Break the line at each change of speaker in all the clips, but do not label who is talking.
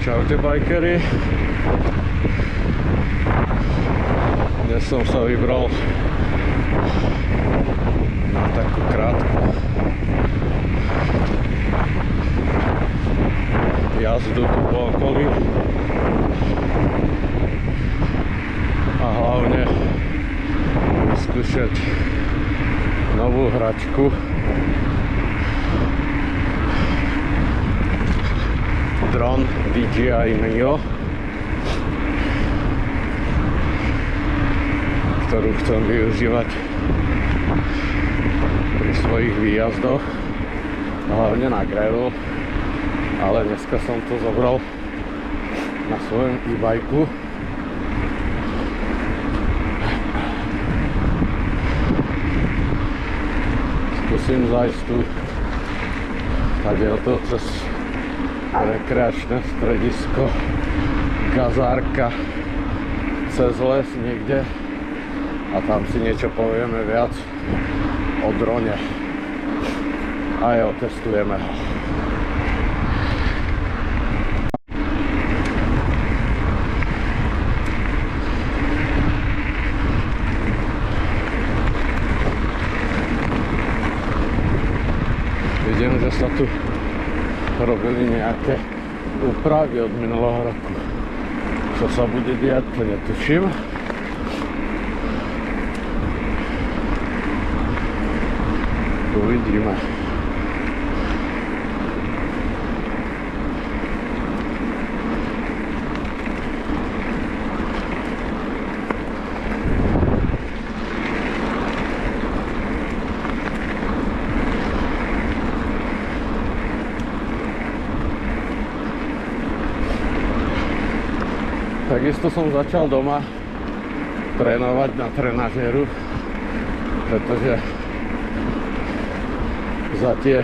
Čaute bajkeri. Dnes som sa vybral na takú krátku jazdu tu po okolí a hlavne vyskúšať novú hračku dron DJI Mio, ktorú chcem využívať pri svojich výjazdoch, hlavne na gravel, ale dneska som to zobral na svojom e-bajku. Skúsim zájsť tu tadeľto cez rekreačné stredisko Gazárka cez les niekde a tam si niečo povieme viac o drone a aj otestujeme ho. Vidím, že sa tu robili nejaké úpravy od minulého roku. Čo sa bude diať, to netuším. Uvidíme. Takisto som začal doma trénovať na trenažéru, pretože za tie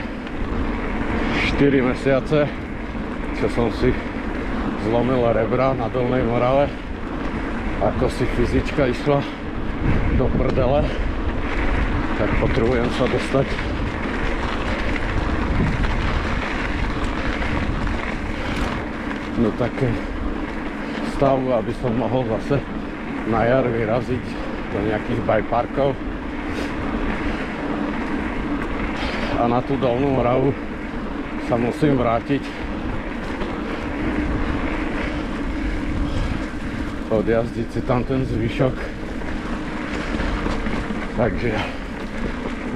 4 mesiace, čo som si zlomil rebra na Dolnej Morave, ako si fyzička išla do prdele, tak potrebujem sa dostať do také stavu, aby som mohol zase na jar vyraziť do nejakých bikeparkov a na tú Dolnú Moravu sa musím vrátiť, odjazdiť si tam ten zvyšok, takže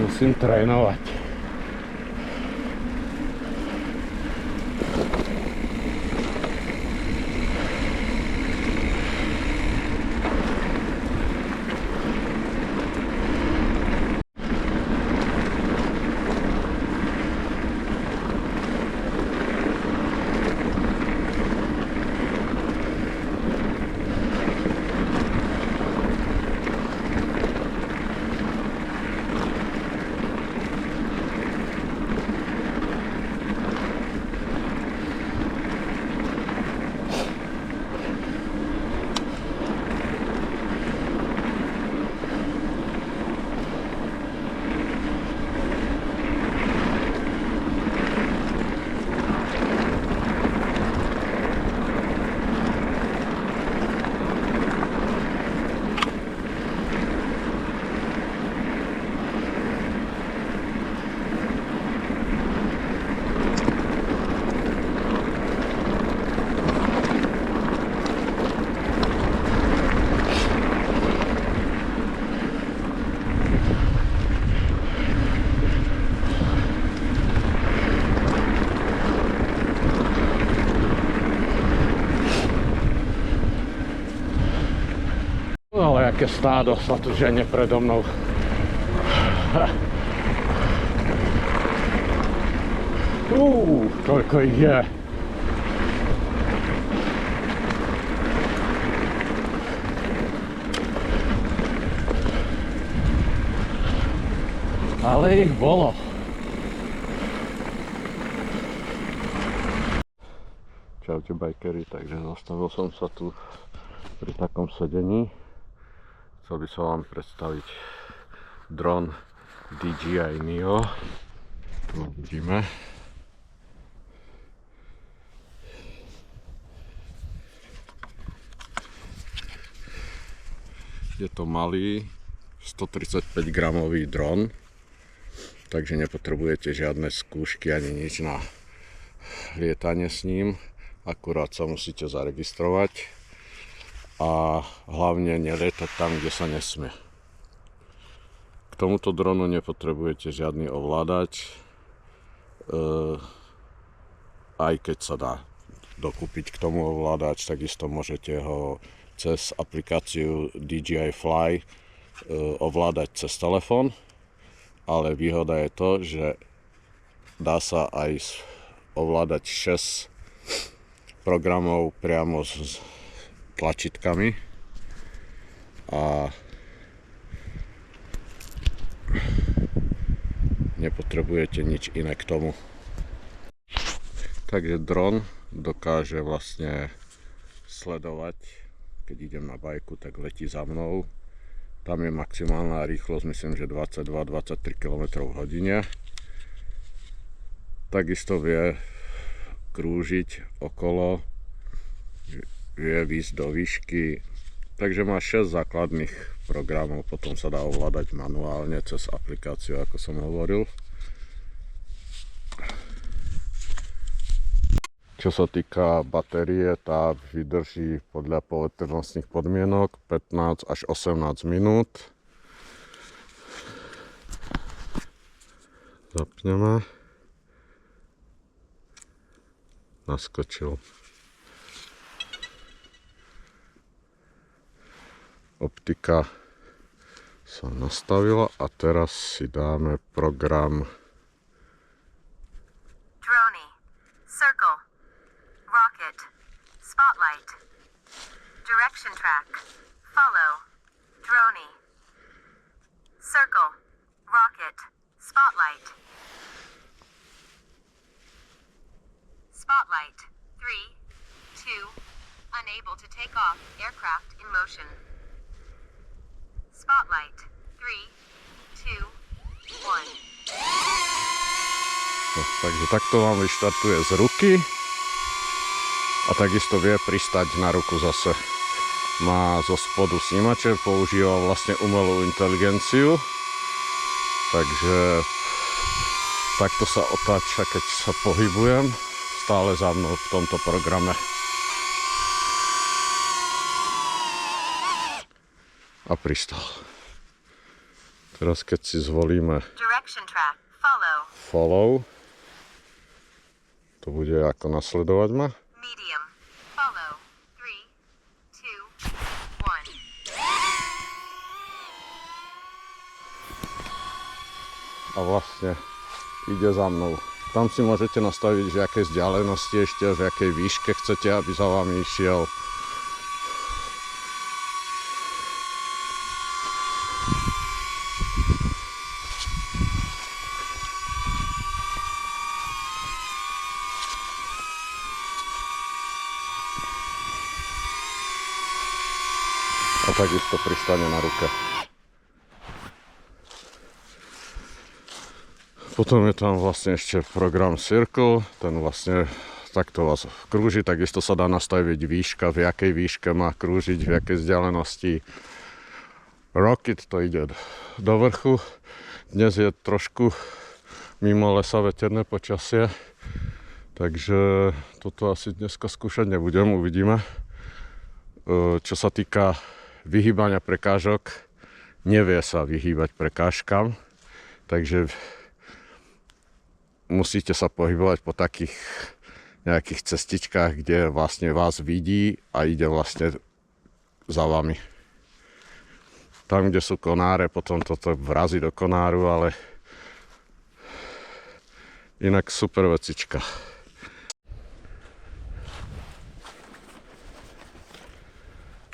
musím trénovať. Ale aké stádo sa tu žene predo mnou. Koľko ich je. Ale ich bolo. Čaute bajkeri, takže zastavil som sa tu pri takom sedení. Chcel by som vám predstaviť dron DJI Mio. Tu vidíme. Je to malý 135 gramový dron, takže nepotrebujete žiadne skúšky ani nič na lietanie s ním, akurát sa musíte zaregistrovať a hlavne nelietať tam, kde sa nesmie. K tomuto dronu nepotrebujete žiadny ovládač, aj keď sa dá dokúpiť k tomu ovládač, takisto môžete ho cez aplikáciu DJI Fly ovládať cez telefón, ale výhoda je to, že dá sa aj ovládať 6 programov priamo s tlačítkami a nepotrebujete nič iné k tomu. Takže dron dokáže vlastne sledovať, keď idem na bajku, tak letí za mnou. Tam je maximálna rýchlosť, myslím, že 22-23 km/h. Takisto vie krúžiť okolo, vie výjsť do výšky, takže má 6 základných programov, potom sa dá ovládať manuálne cez aplikáciu, ako som hovoril. Čo sa týka batérie, tá vydrží podľa poveternostných podmienok 15 až 18 minút. Zapneme. Naskočil. Optika sa nastavila a teraz si dáme program
Drony, Circle, Rocket, Spotlight, Direction Track, Follow, Drony, Circle, Rocket, Spotlight. Spotlight. 3, 2, unable to take off, aircraft in motion. Spotlight. 3, 2, 1.
No, takže takto vám vyštartuje z ruky a takisto vie pristať na ruku zase. Má zo spodu snímače, používa vlastne umelú inteligenciu, takže takto sa otáča, keď sa pohybujem stále za mnou v tomto programe. A pristal. Teraz keď si zvolíme follow, to bude ako nasledovať ma.
Medium, follow, 3, 2, 1.
A vlastne ide za mnou. Tam si môžete nastaviť, v jakej vzdialenosti ešte, v jakej výške chcete, aby za vami išiel. A takisto pristane na ruke. Potom je tam vlastne ešte program Circle, ten vlastne takto vás krúži, takisto sa dá nastaviť výška, v jakej výške má krúžiť, v jakej vzdialenosti. Rocket to ide do vrchu, dnes je trošku mimo lesa veterné počasie, takže toto asi dneska skúšať nebudem, uvidíme. Čo sa týka vyhýbania prekážok, nevie sa vyhýbať prekážkam, takže musíte sa pohybovať po takých nejakých cestičkách, kde vlastne vás vidí a ide vlastne za vami. Tam, kde sú konáre, potom toto vrazí do konáru, ale inak super vecička.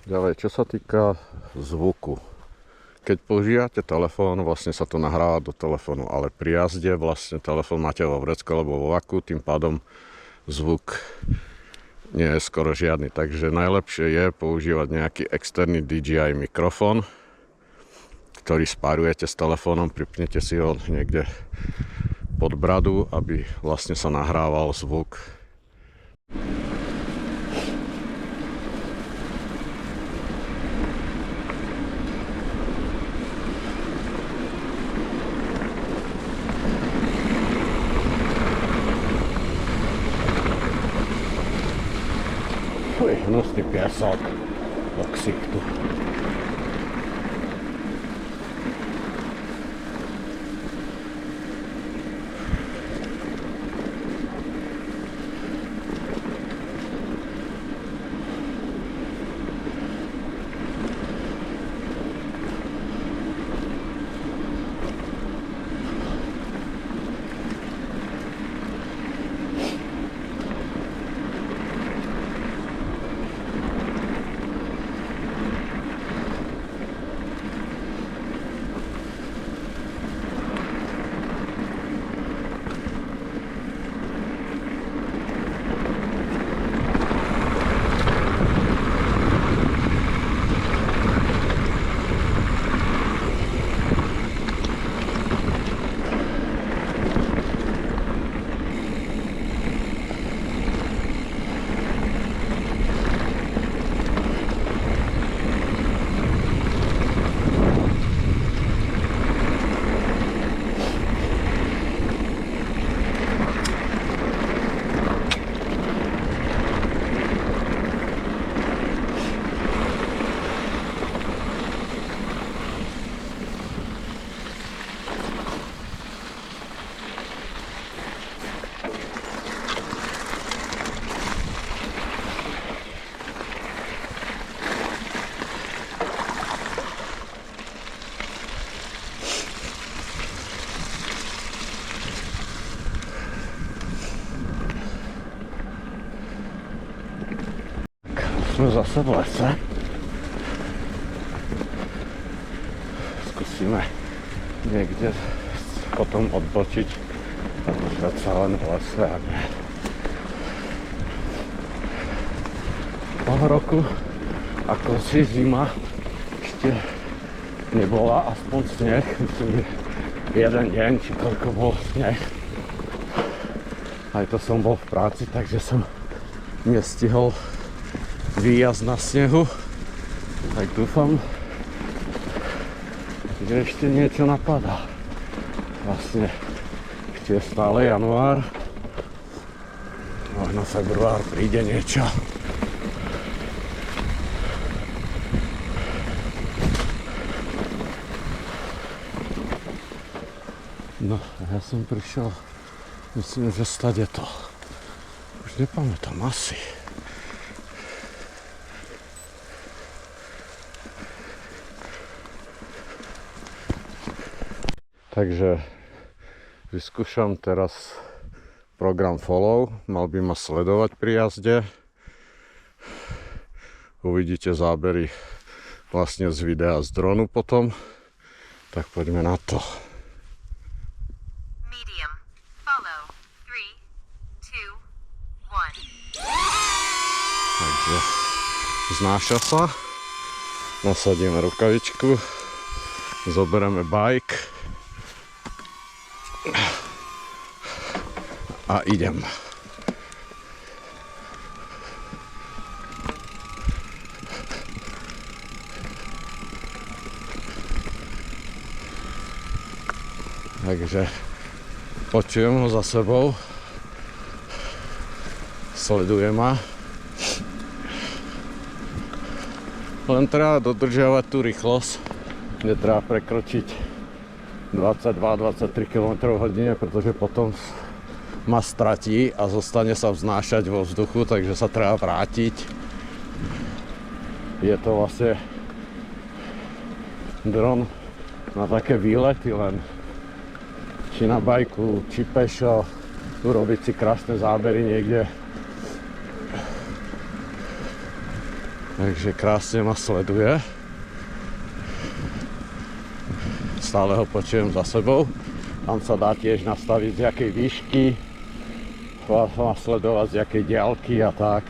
Ďalej, čo sa týka zvuku. Keď používate telefón, vlastne sa to nahráva do telefónu, ale pri jazde vlastne telefón máte vo vrecku alebo vo vaku, tým pádom zvuk nie je skoro žiadny. Takže najlepšie je používať nejaký externý DJI mikrofón, ktorý spárujete s telefónom, pripnete si ho niekde pod bradu, aby vlastne sa nahrával zvuk. Fuj, hnusný piesok do ksichtu. Sme zase v lese. Skúsime niekde potom odbočiť a držať sa len v lese a nie. Toho roku, ako si zima ešte nebola, aspoň sneh, myslím, jeden deň, či koľko bol sneh. Aj to som bol v práci, takže som nestihol výjazd na snehu, tak dúfam, že ešte niečo napadá. Vlastne ešte je stále január, možno február príde niečo. No, ja som prišiel, myslím, že stade to. Už nepamätám asi. Takže vyskúšam teraz program Follow, mal by ma sledovať pri jazde. Uvidíte zábery vlastne z videa z dronu potom, tak poďme na to.
Medium. Follow. 3, 2, 1.
Takže znáša sa, nasadíme rukavičku, zoberieme bike a idem. Takže počujem ho za sebou, sleduje ma. Len treba dodržiavať tú rýchlosť, netreba prekročiť 22-23 km/h, pretože potom ma stratí a zostane sa vznášať vo vzduchu, takže sa treba vrátiť. Je to vlastne dron na také výlety len, či na bajku, či pešo, urobiť si krásne zábery niekde. Takže krásne ma sleduje. Stále ho počujem za sebou. Tam sa dá tiež nastaviť z jakej výšky, má sledovať z jakej diaľky a tak.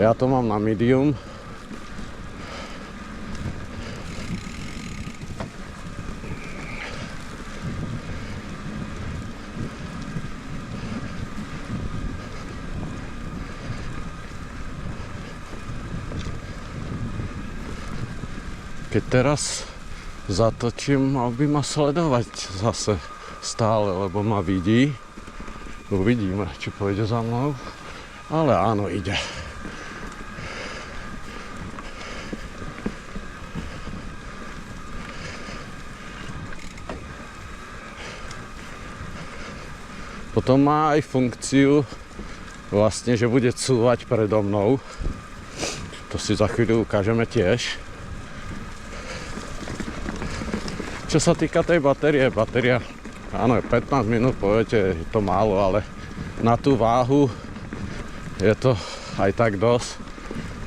Ja to mám na medium. Keď teraz zatočím, mal by ma sledovať zase stále, lebo ma vidí. Uvidíme, či pôjde za mnou. Ale áno, ide. Potom má aj funkciu vlastne, že bude cúvať predo mnou. To si za chvíľu ukážeme tiež. Čo sa týka tej batéria, áno, 15 minút, poviete, je to málo, ale na tú váhu je to aj tak dosť.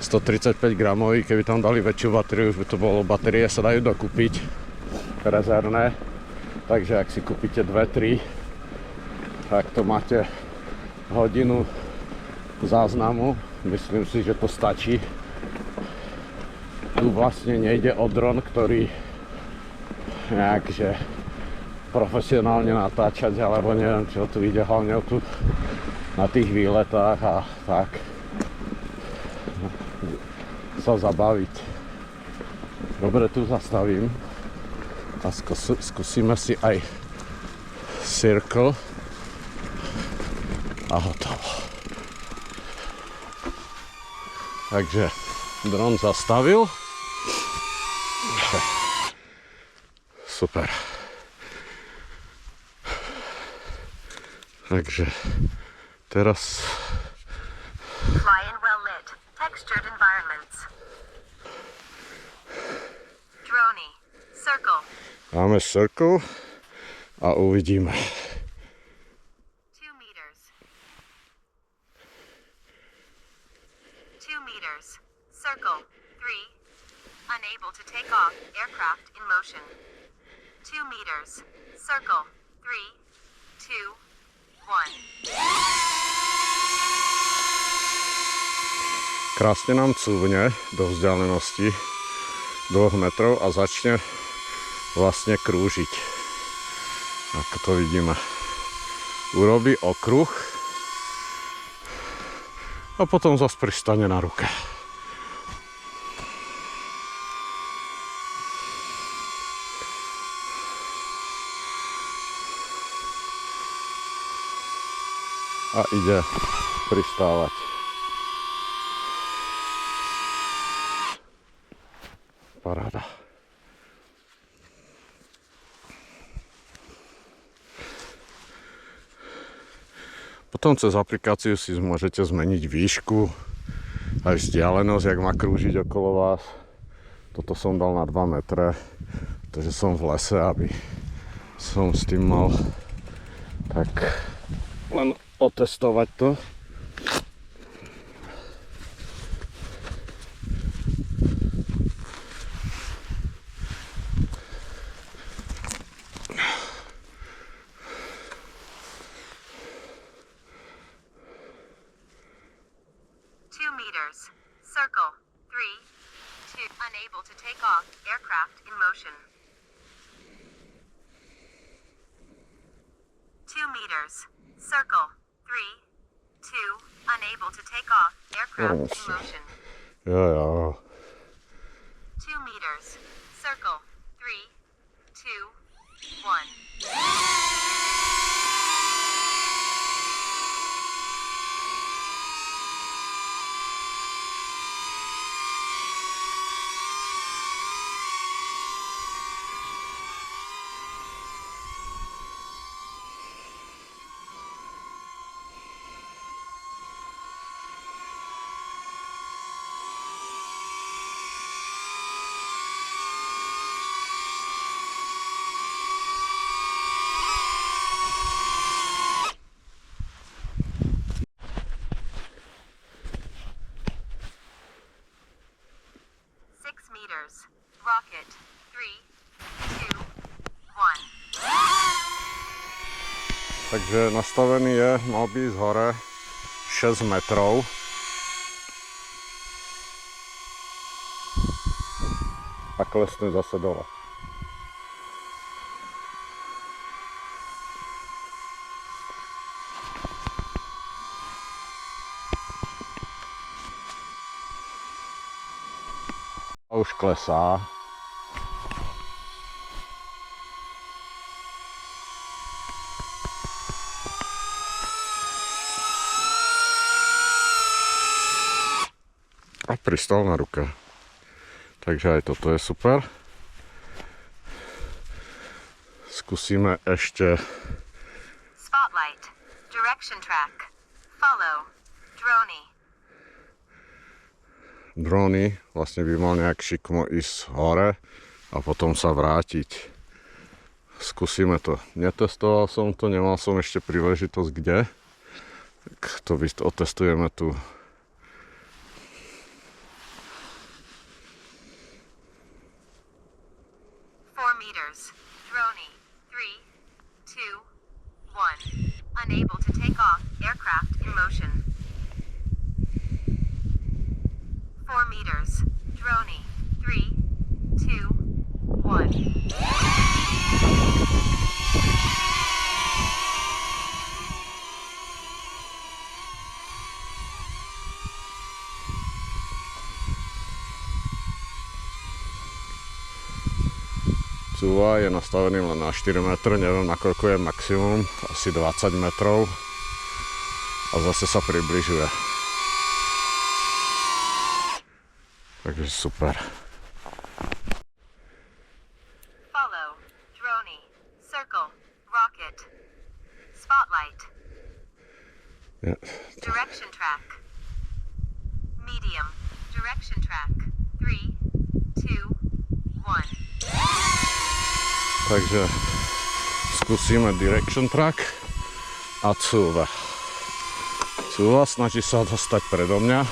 135 gramový, keby tam dali väčšiu batériu, už by to bolo, batérie sa dajú dokúpiť rezervné, takže ak si kúpite 2-3, tak to máte hodinu záznamu, myslím si, že to stačí. Tu vlastne nejde o dron, ktorý nejakže profesionálne natáčať, alebo neviem čo, tu ide hlavne tu na tých výletách a tak sa zabaviť. Dobre, tu zastavím a skúsime si aj circle a hotovo. Takže dron zastavil. Super. Takže teraz
Fly in well-lit, textured environments. Droney. Circle.
máme circle a uvidíme.
2 meters. 2 meters. Circle. 3. Unable to take off. Aircraft in motion. 2 meters. Circle. 3, 2, 1.
Krásne nám cúvne do vzdialenosti 2 metrov a začne vlastne krúžiť. Ako to vidíme. Urobí okruh a potom zase pristane na ruke. A ide pristávať. Paráda. Potom cez aplikáciu si môžete zmeniť výšku, aj vzdialenosť, jak má krúžiť okolo vás. Toto som dal na 2 metre, takže som v lese, aby som s tým mal tak len otestovať to.
Circle. 3, 2. Unable to take off. Aircraft in motion. 2 meters. Circle. 3, 2. Unable to take off. Aircraft in motion.
Ja.
2 meters. Circle. 3, 2, 1. Rocket. 3, 2, 1.
Takže nastavený je, mal by ísť hore 6 metrov. A klesne zase dole. A už klesá. A pristal na ruke. Takže aj toto je super. Skúsime ešte
Spotlight. Direction track. Follow. Droney.
Drony, vlastne by mal nejak šikmo ísť hore a potom sa vrátiť. Skúsime to. Netestoval som to, nemal som ešte príležitosť kde. Tak to otestujeme tu.
Meters. Droney. 3, 2, 1. Unable to take off. Aircraft in motion. 4 meters. Droney. 3, 2, 1.
Cúva je nastavený len na 4 metre, neviem nakoľko je maximum, asi 20 metrov a zase sa približuje. Takže super.
Follow. Droney. Circle. Rocket. Spotlight.
Yeah.
Direction track. Medium. Direction track. 3, 2, 1.
Takže skúsime direction track a cúva. Cúva, snaží sa dostať predo mňa.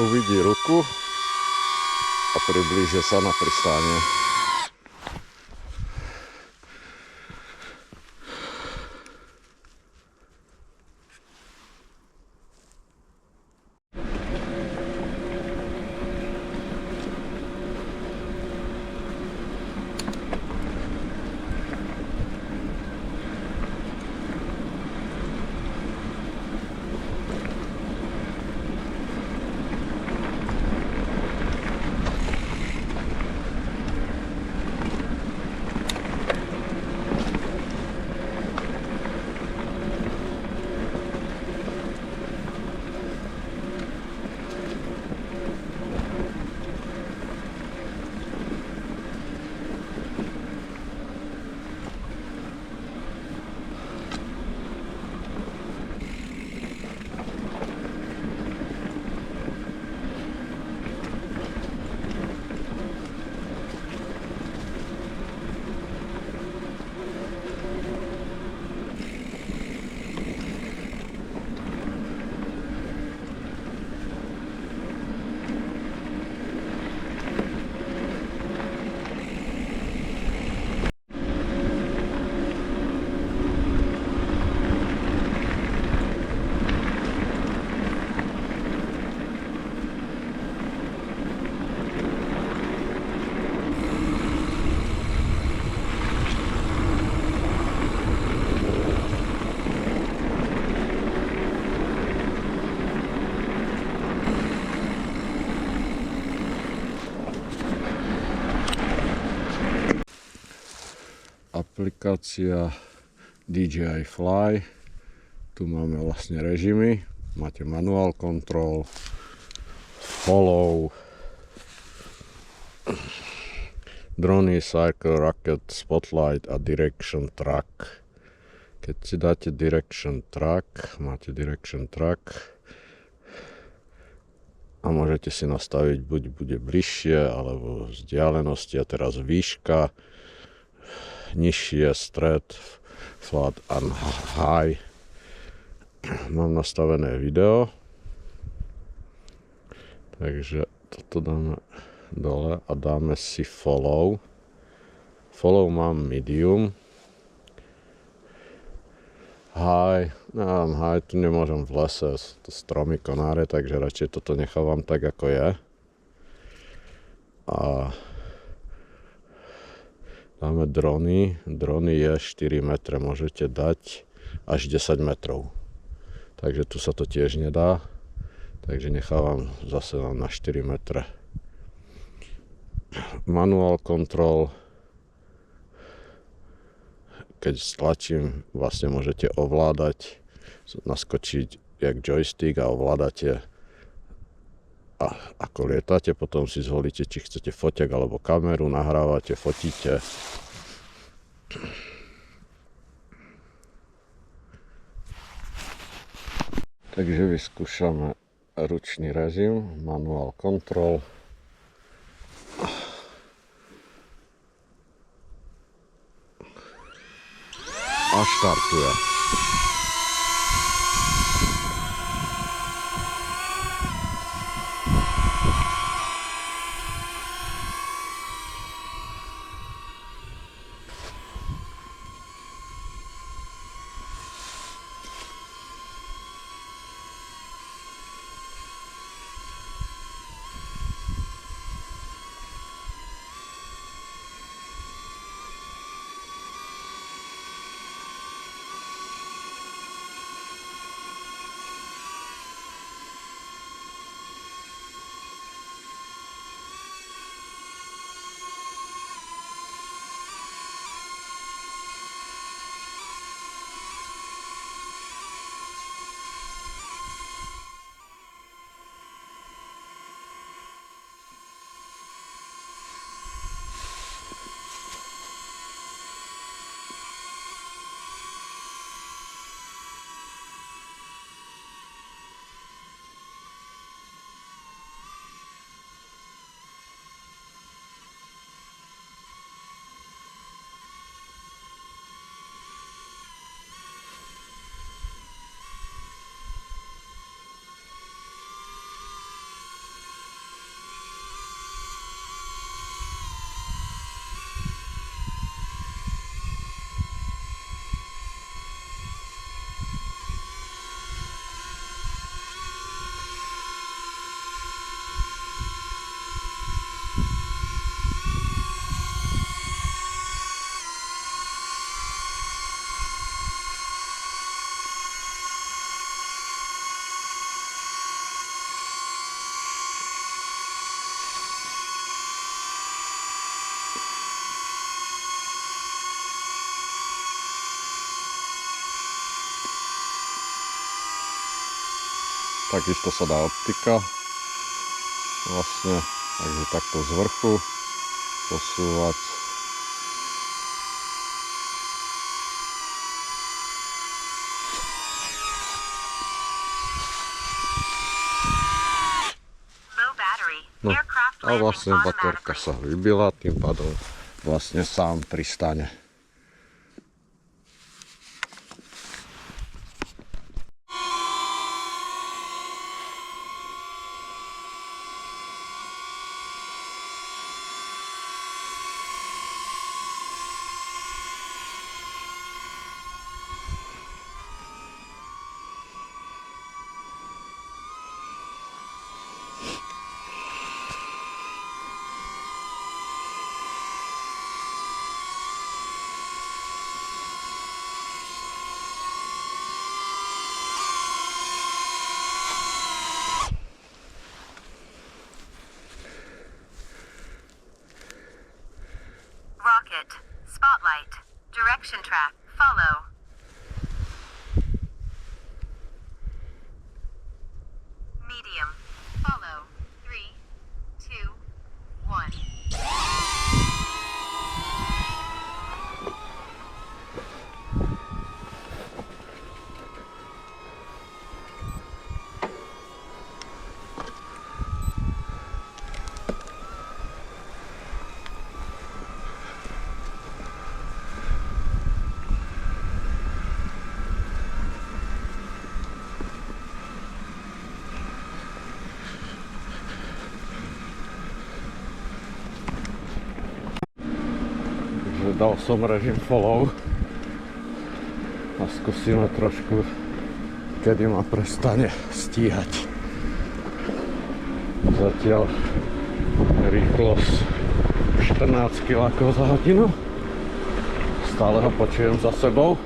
Uvidí ruku a priblíži sa na pristánie. Aplikácia DJI Fly. Tu máme vlastne režimy. Máte manual control, follow, drony, cycle, rocket, spotlight a direction track. Keď si dáte direction track, máte direction track a môžete si nastaviť, buď bude bližšie alebo vzdialenosti, a teraz výška, nižšie, stred, flat and high. Mám nastavené video, takže toto dáme dole a dáme si follow. Follow mám medium. High, high tu nemôžem v lese, to stromy, konáre, takže radšej toto nechávam tak, ako je. A dáme drony. Drony je 4 metre, môžete dať až 10 metrov. Takže tu sa to tiež nedá. Takže nechávam zase na 4 metre. Manual control. Keď stlačím, vlastne môžete ovládať, naskočiť jak joystick a ovládate a ako lietate, potom si zvolíte, či chcete foťak alebo kameru, nahrávate, fotíte. Takže vyskúšame ručný režim, manual control. A štartuje. Takisto sa dá optika vlastne, takže takto z vrchu posúvať. No a vlastne baterka sa vybila, tým pádom vlastne sám pristane.
Spotlight. Direction track. Follow.
Dal som režim follow a skúsime trošku, kedy ma prestane stíhať. Zatiaľ rýchlosť 14 km za hodinu. Stále ho počujem za sebou.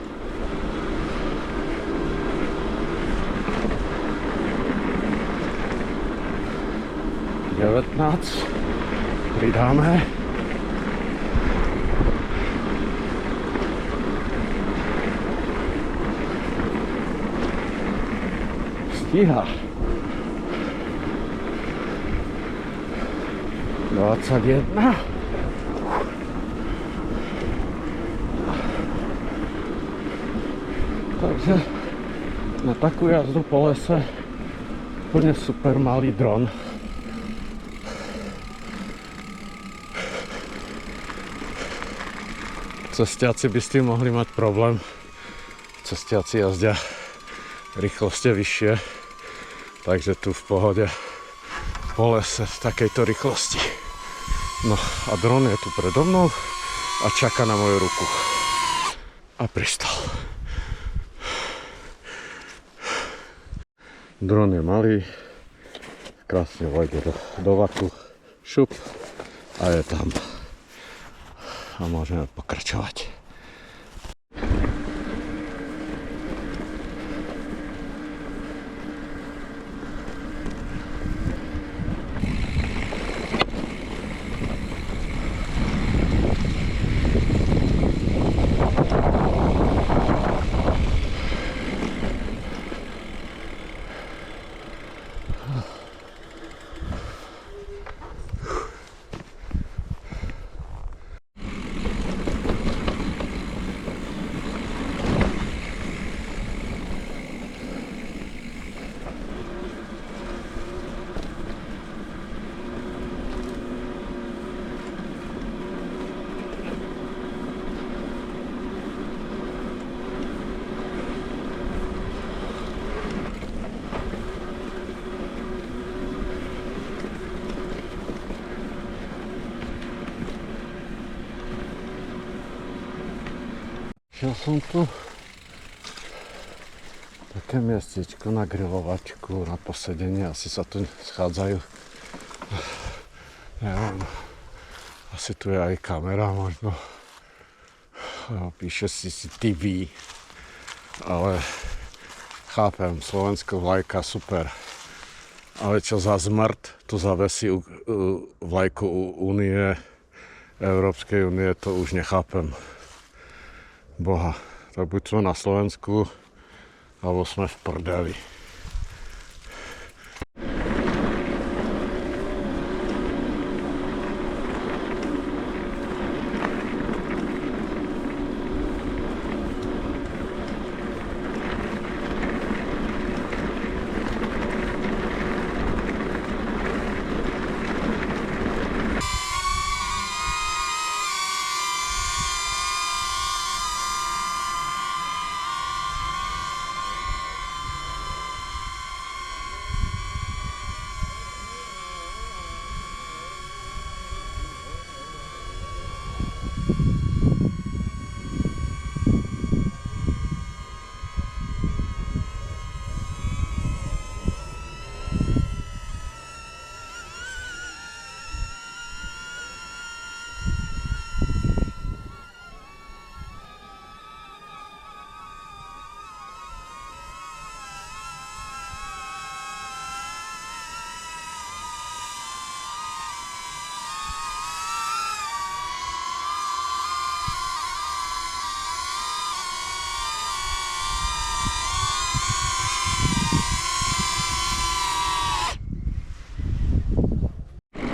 Pridáme. Stíha. 21. Takže na takú jazdu po lese úplne super malý dron. Cestiaci by s tým mohli mať problém. Cestiaci jazdia rýchlosti vyššie, takže tu v pohode po lese v takejto rýchlosti. No a dron je tu predo mnou a čaká na moju ruku. A pristal. Dron je malý, krásne vojde do vaku, šup a je tam. A môžeme pokračovať. Šiel som tu také miestečko na grilovačku, na posedenie, asi sa tu schádzajú, neviem, asi tu je aj kamera možno, píše si TV, ale chápem, slovenská vlajka super, ale čo za zmrt tu zavesí vlajku Únie, Európskej únie, to už nechápem. Boha, tak buď sme na Slovensku, alebo sme v prdeli.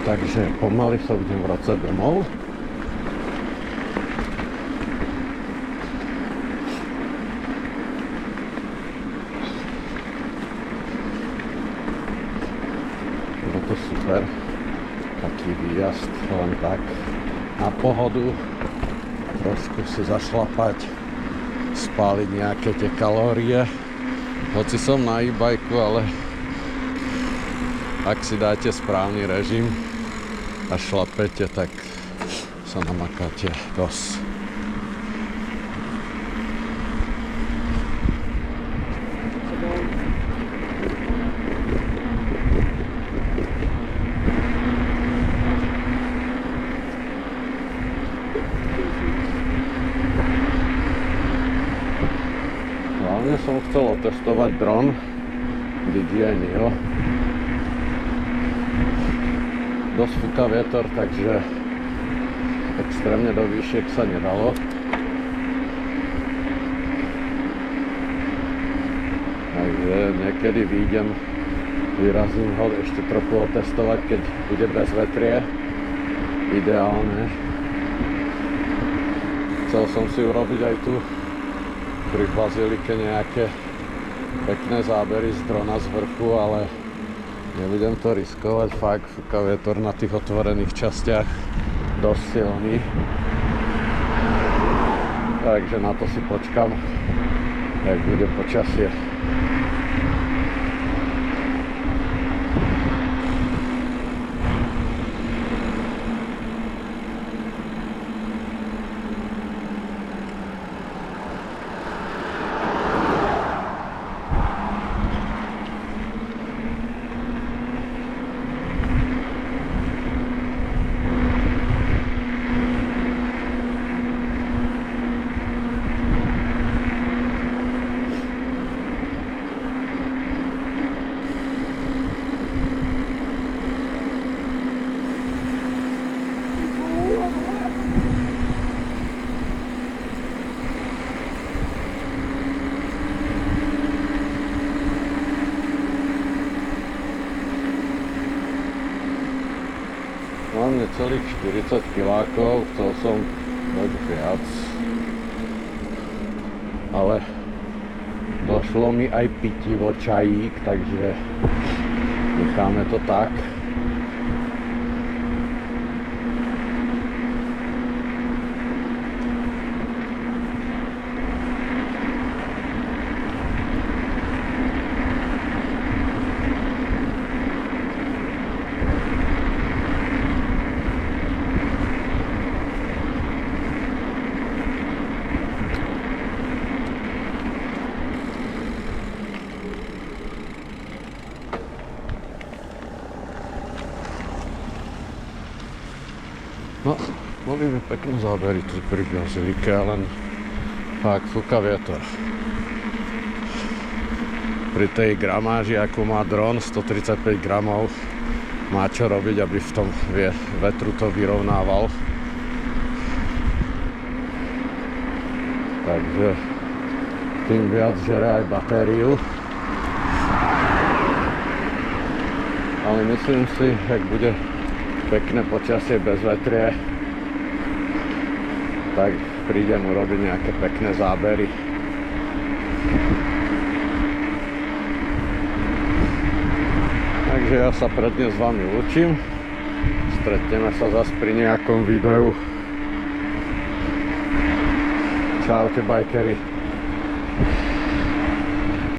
Takže pomaly sa budem vracať domov. Bolo to super. Taký výjazd, len tak na pohodu. Trošku si zašlapať, spáliť nejaké tie kalórie. Hoci som na e-bajku, ale ak si dáte správny režim a šlapete, tak sa namakáte dosť. otestovať dron DJI Neo. Dosť fúka vietor, takže extrémne do výšiek sa nedalo. Takže niekedy vyrazím ho ešte trochu otestovať, keď bude bez vetrie. Ideálne. Chcel som si urobiť aj tu pri bazilike nejaké pekné zábery z drona z vrchu, ale nebudem to riskovať, fakt fúka vietor na tých otvorených častiach dosť silný. Takže na to si počkam, jak bude počasie. Mám necelých 40 kilákov, chcel som dať viac, ale došlo mi aj pitivo, čajík, takže necháme to tak. No, boli by pekné zábery tu pri bazilike, len fakt fúka vietor. Pri tej gramáži, ako má dron, 135 gramov, má čo robiť, aby v tom vetru to vyrovnával. Takže tým viac žere aj batériu. Ale myslím si, ak bude pekné počasie bez vetrie, tak prídem urobiť nejaké pekné zábery. Takže ja sa pre dnes s vami lúčim. Stretneme sa zase pri nejakom videu. Čaute, bajkeri.